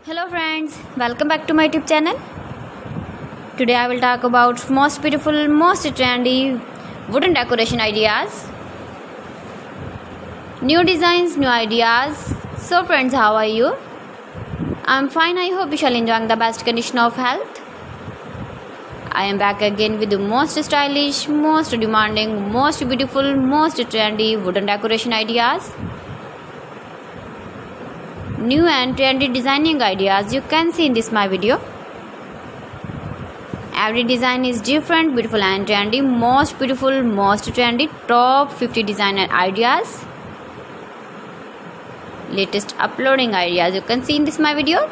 Hello friends, welcome back to my YouTube channel. Today I will talk about most beautiful, most trendy wooden decoration ideas. New designs, new ideas. So friends, how are you? I'm fine. I hope you shall enjoy the best condition of health. I am back again with the most stylish, most demanding, most beautiful, most trendy wooden decoration ideas. New and trendy designing ideas you can see in this my video. Every design is different, beautiful and trendy. Most beautiful, most trendy, top 50 designer ideas. Latest uploading ideas you can see in this my video.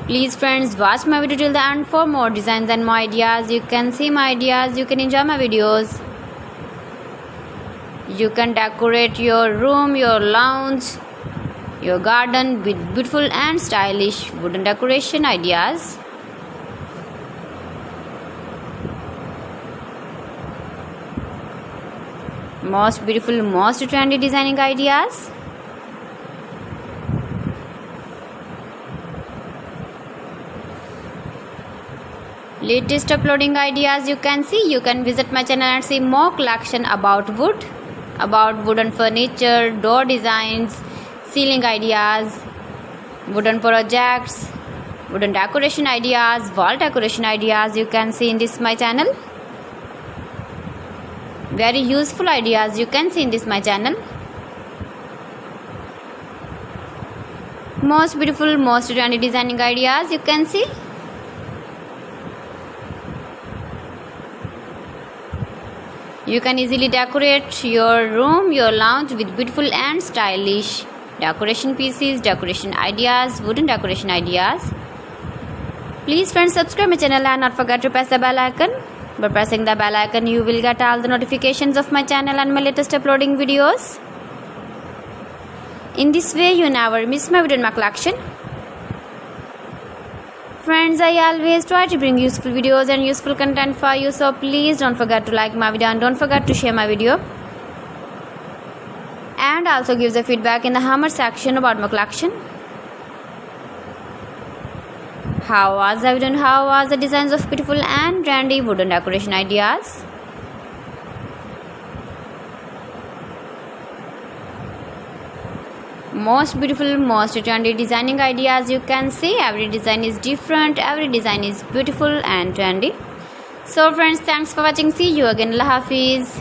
Please friends, watch my video till the end for more designs and more ideas. You can see my ideas, you can enjoy my videos. You can decorate your room, your lounge, your garden with beautiful and stylish wooden decoration ideas. Most beautiful, most trendy designing ideas. Latest uploading ideas you can see. You can visit my channel and see more collection about wood, about wooden furniture, door designs, ceiling ideas, wooden projects, wooden decoration ideas, wall decoration ideas you can see in this my channel. Very useful ideas you can see in this my channel. Most beautiful, most trendy designing ideas you can see. You can easily decorate your room, your lounge with beautiful and stylish decoration pieces, decoration ideas, wooden decoration ideas. Please friends, subscribe my channel and not forget to press the bell icon. By pressing the bell icon, you will get all the notifications of my channel and my latest uploading videos. In this way, you never miss my video in my collection. Friends, I always try to bring useful videos and useful content for you, so please don't forget to like my video and don't forget to share my video. And also give the feedback in the comment section about my collection. How was the video and how was the designs of beautiful and trendy wooden decoration ideas? Most beautiful, most trendy designing ideas you can see. Every design is different, every design is beautiful and trendy. So friends, thanks for watching. See you again. Allah Hafiz.